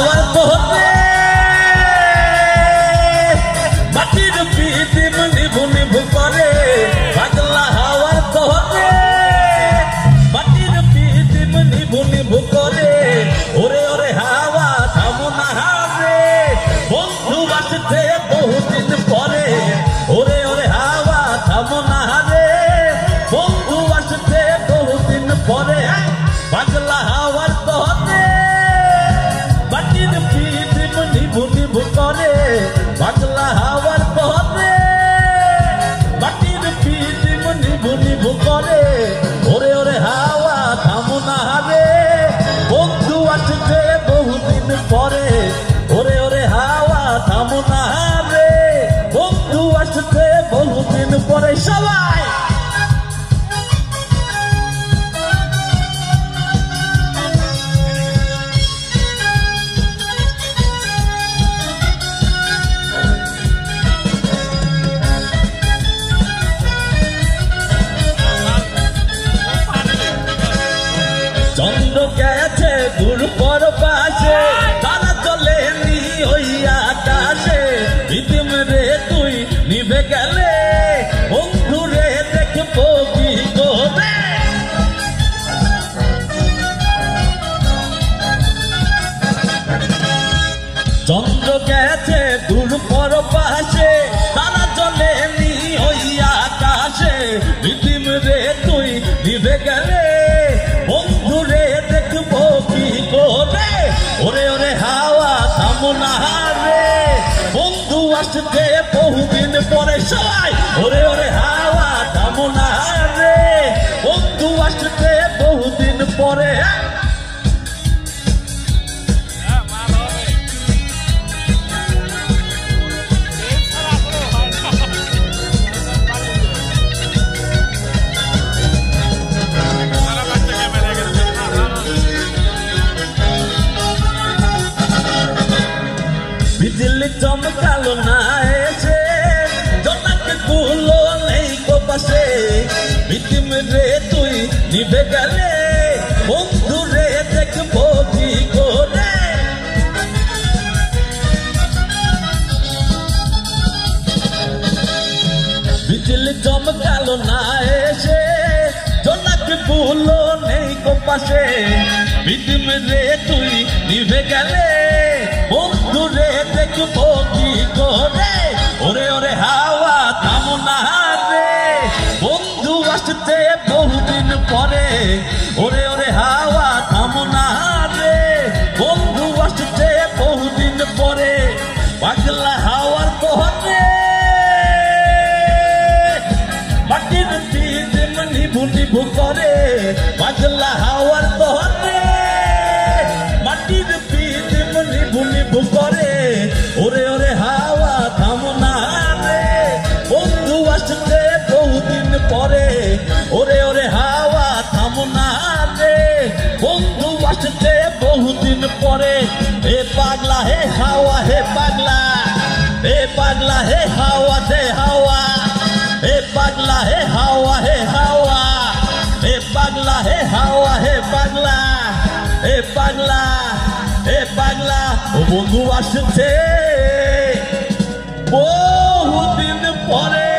হাওয়ার পথে মাটির পিদিম নিভু নিভু করে পাগলা হাওয়ার পথে মাটির পিদিম নিভু নিভু করে ওরে ওরে হাওয়া থামো না রে বন্ধু আসছে বহুদিন পরে ওরে ওরে হাওয়া থামো না রে বন্ধু আসছে বহুদিন পরে পাগলা হাওয়ার পথে মাটির পিদিম নিভু নিভু করে পাগলা হাওয়ার পথে মাটির পিদিম নিভু নিভু করে ওরে ওরে হাওয়া থামো না রে বন্ধু আসছে বহুদিন পরে ওরে ওরে হাওয়া থামো না রে বন্ধু আসছে বহুদিন পরে সবাই চন্দ্র গেছে দূর পর পাশে তারা চলে নি ওই আকাশে রিদিম রে তুই নিভে গেলে বন্ধু রে দেখবো কি করে চন্দ্র গেছে দূর পর পাশে তারা চলে নি ওই আকাশে রিদিম রে তুই নিভে গেলে বন্ধু রে দেখবো কি করে ওরে ওরে হাওয়া থামো না রে বন্ধু আসছে বহুদিন পরে সবাই ওরে ওরে হাওয়া থামো না রে বন্ধু আসছে বহুদিন পরে বিজলি চমকালো না এসে জোনাকে গুলো নেই গো পাশে রিদিম রে তুই নিভে গেলে বন্ধু রে দেখবো কি করে বিজলি চমকালো না এসে জোনাকে গুলো নেই গো পাশে রিদিম রে তুই নিভে গেলে বন্ধু রে দেখবো কি করে ওরে ওরে হাওয়া থামো না রে বন্ধু আসছে বহুদিন পরে ওরে ওরে হাওয়া থামো না রে বন্ধু আসছে বহুদিন পরে পাগলা হাওয়ার পথে মাটির পিদিম নিভু নিভু করে পাগলা হাওয়ার পথে মাটির পিদিম নিভু নিভু করে ওরে ওরে হাওয়া থামো না রে বন্ধু আসছে বহুদিন পরে ওরে ওরে হাওয়া থামো না রে বন্ধু আসছে বহুদিন পরে হে পাগলা হে হাওয়া হে পাগলা হে পাগলা হে হাওয়া হে হাওয়া হে পাগলা হে হাওয়া হে হাওয়া হে পাগলা হে হাওয়া হে পাগলা হে পাগলা হে পাগলা ও বন্ধু আসছে বহুদিন পরে।